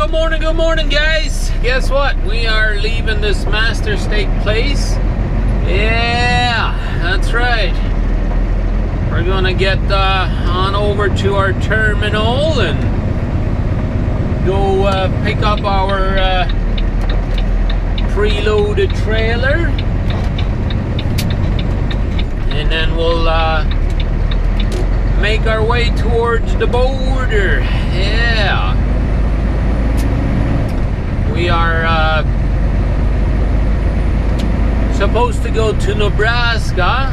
Good morning, guys. Guess what? We are leaving this Master State place. Yeah, that's right. We're gonna get on over to our terminal and go pick up our preloaded trailer, and then we'll make our way towards the border. Yeah. We are supposed to go to Nebraska.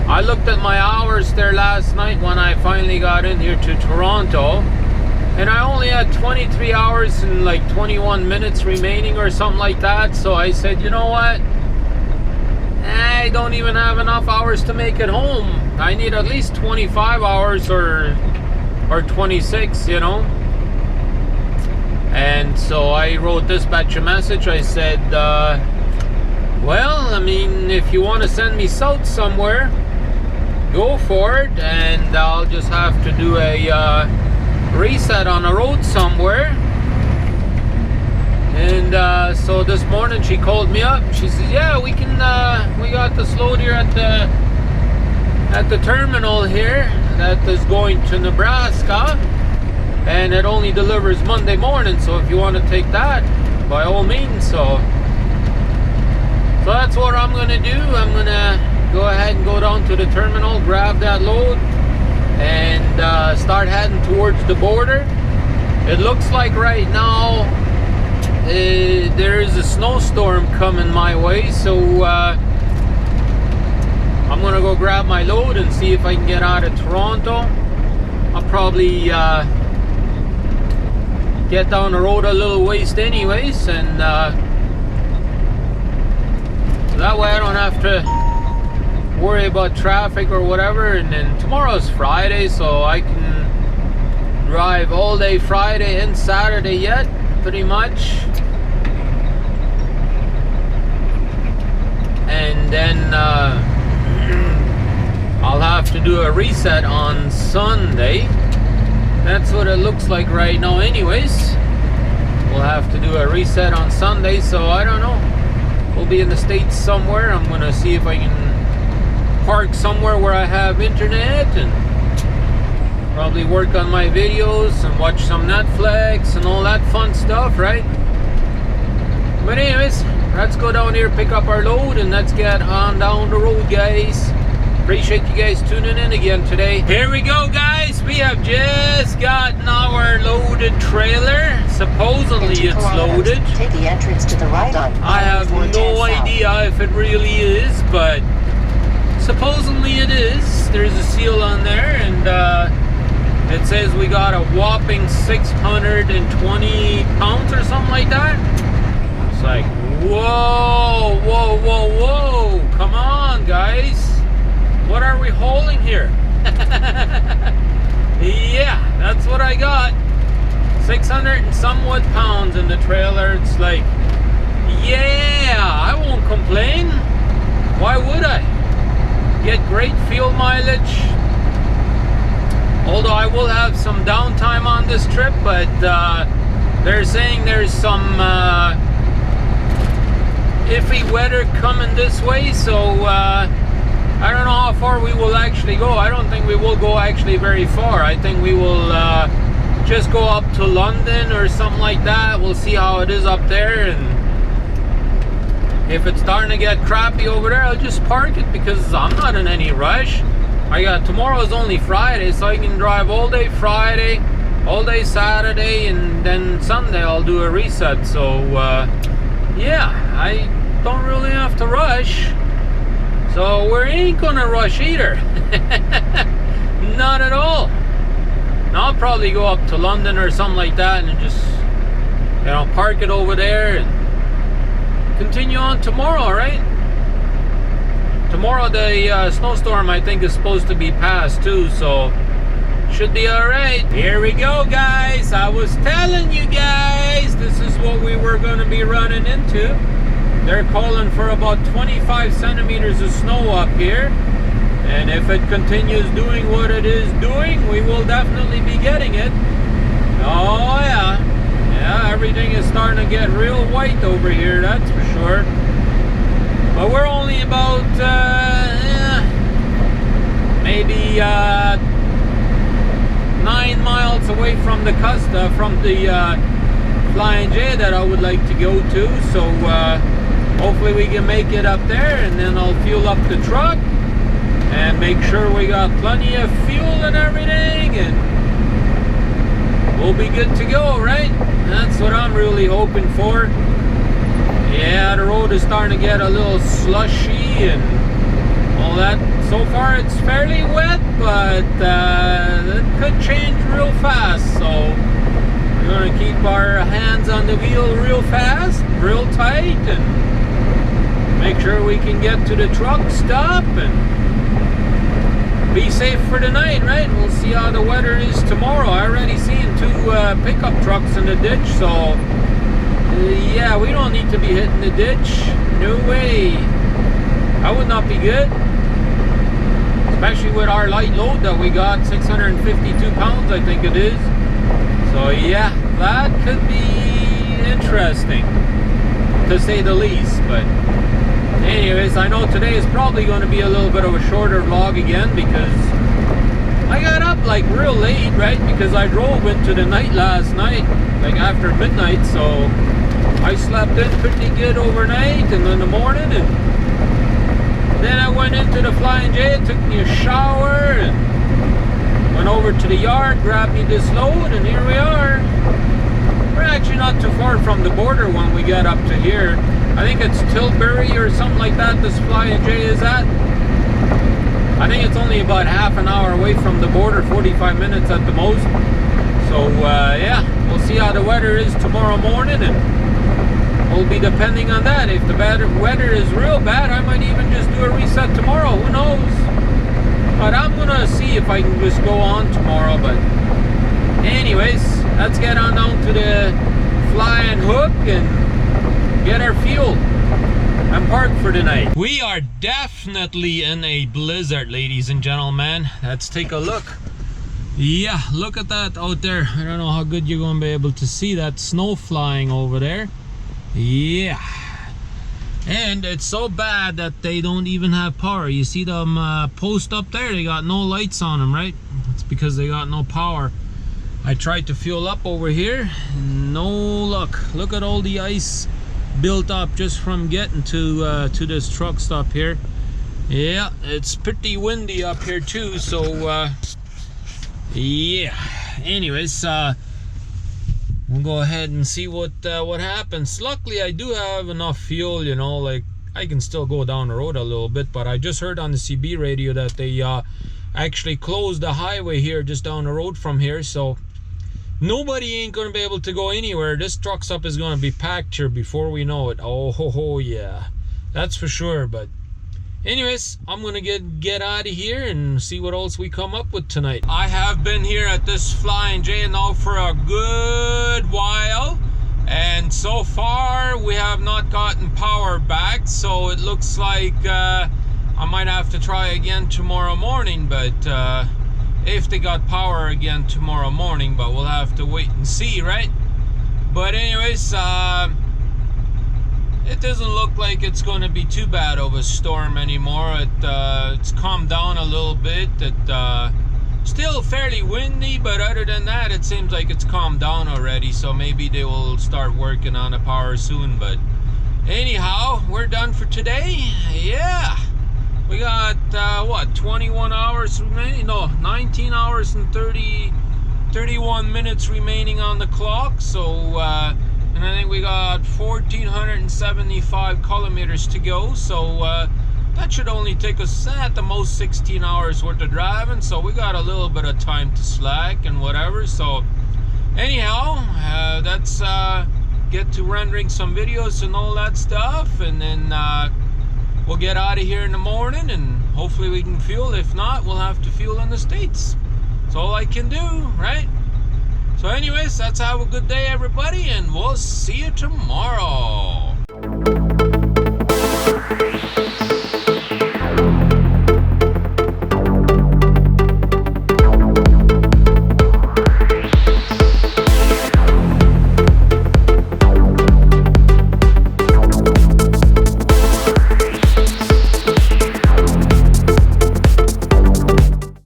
I looked at my hours there last night when I finally got in here to Toronto, and I only had 23 hours and like 21 minutes remaining or something like that. So I said, you know what? I don't even have enough hours to make it home. I need at least 25 hours or 26, you know. And so I wrote dispatch a message. I said, well, I mean, if you want to send me south somewhere, go for it, and I'll just have to do a reset on the road somewhere. And so this morning she called me up. She says, yeah, we got this load here at the terminal here that is going to Nebraska, and it only delivers Monday morning, so if you want to take that, by all means. So that's what I'm gonna do. I'm gonna go ahead and go down to the terminal, grab that load, and start heading towards the border. It looks like right now there is a snowstorm coming my way, so I'm gonna go grab my load and see if I can get out of Toronto. I'll probably get down the road a little ways anyways, and that way I don't have to worry about traffic or whatever. And then tomorrow's Friday, so I can drive all day Friday and Saturday yet, pretty much. And then I'll have to do a reset on Sunday. That's what it looks like right now anyways. We'll have to do a reset on Sunday, so I don't know. We'll be in the States somewhere. I'm gonna see if I can park somewhere where I have internet and probably work on my videos and watch some Netflix and all that fun stuff, right? But anyways, let's go down here, pick up our load, and let's get on down the road, guys. Appreciate you guys tuning in again today. Here we go, guys. We have just gotten our loaded trailer. Supposedly it's loaded. Take the entrance to the right on. I have no idea if it really is, but supposedly it is. There's a seal on there, and it says we got a whopping 620 pounds or something like that. It's like, whoa, whoa, whoa, whoa. Come on, guys. What are we hauling here? Yeah, that's what I got. 600 and somewhat pounds in the trailer. It's like, yeah, I won't complain. Why would I? Get great fuel mileage. Although I will have some downtime on this trip, but they're saying there's some iffy weather coming this way, so I don't know how far we will actually go. I don't think we will go actually very far. I think we will just go up to London or something like that. We'll see how it is up there, and if it's starting to get crappy over there, I'll just park it because I'm not in any rush. Tomorrow's only Friday, so I can drive all day Friday, all day Saturday, and then Sunday I'll do a reset. So yeah, I don't really have to rush. So we ain't gonna rush either. Not at all. And I'll probably go up to London or something like that and just, you know, park it over there and continue on tomorrow, right? Tomorrow the snowstorm, I think, is supposed to be past too, so should be alright. Here we go, guys. I was telling you guys this is what we were gonna be running into. They're calling for about 25 centimeters of snow up here, and if it continues doing what it is doing, we will definitely be getting it. Oh yeah, Yeah, everything is starting to get real white over here, that's for sure. But we're only about maybe 9 miles away from the Flying J that I would like to go to. So hopefully we can make it up there, and then I'll fuel up the truck and make sure we got plenty of fuel and everything, and we'll be good to go, right? That's what I'm really hoping for. Yeah, the road is starting to get a little slushy and all that. So far it's fairly wet, but it could change real fast, so we're going to keep our hands on the wheel real fast, real tight, and make sure we can get to the truck stop and be safe for the night, right? We'll see how the weather is tomorrow. I already seen 2 pickup trucks in the ditch, so yeah, we don't need to be hitting the ditch. No way. That would not be good, especially with our light load that we got, 652 pounds I think it is. So yeah, that could be interesting to say the least. But anyways, I know today is probably going to be a little bit of a shorter vlog again, because I got up like real late, right? Because I drove into the night last night, like after midnight, so I slept in pretty good overnight and in the morning, and then I went into the Flying J, took me a shower, and went over to the yard, grabbed me this load, and here we are. We're actually not too far from the border when we get up to here. I think it's Tilbury or something like that this Flying J is at. I think it's only about half an hour away from the border, 45 minutes at the most. So yeah, we'll see how the weather is tomorrow morning, and we'll be depending on that. If the weather is real bad, I might even just do a reset tomorrow, who knows. But I'm gonna see if I can just go on tomorrow. But anyways, let's get on down to the Flying Hook and get our fuel and park for the night. We are definitely in a blizzard, ladies and gentlemen. Let's take a look. Yeah, look at that out there. I don't know how good you're going to be able to see that snow flying over there. Yeah, and it's so bad that they don't even have power. You see them post up there, they got no lights on them, right? It's because they got no power. I tried to fuel up over here, no luck. Look at all the ice built up just from getting to this truck stop here. Yeah, it's pretty windy up here too, so yeah, anyways, we'll go ahead and see what happens. Luckily I do have enough fuel, you know, like I can still go down the road a little bit. But I just heard on the CB radio that they actually closed the highway here just down the road from here, so nobody ain't gonna be able to go anywhere. This truck stop is gonna be packed here before we know it. Oh yeah, that's for sure. But anyways, I'm gonna get out of here and see what else we come up with tonight. I have been here at this Flying J now for a good while, and so far we have not gotten power back, so it looks like I might have to try again tomorrow morning. But if they got power again tomorrow morning, but we'll have to wait and see, right? But anyways, it doesn't look like it's going to be too bad of a storm anymore. It's calmed down a little bit. Still fairly windy, but other than that, it seems like it's calmed down already. So maybe they will start working on the power soon. But anyhow, we're done for today. Yeah, we got what, 21 hours remaining? No, 19 hours and 31 minutes remaining on the clock. So and I think we got 1,475 kilometers to go, so that should only take us at the most 16 hours worth of driving. So we got a little bit of time to slack and whatever. So anyhow, that's get to rendering some videos and all that stuff, and then we'll get out of here in the morning, and hopefully we can fuel. If not, we'll have to fuel in the States. That's all I can do, right? So anyways, let's have a good day, everybody, and we'll see you tomorrow.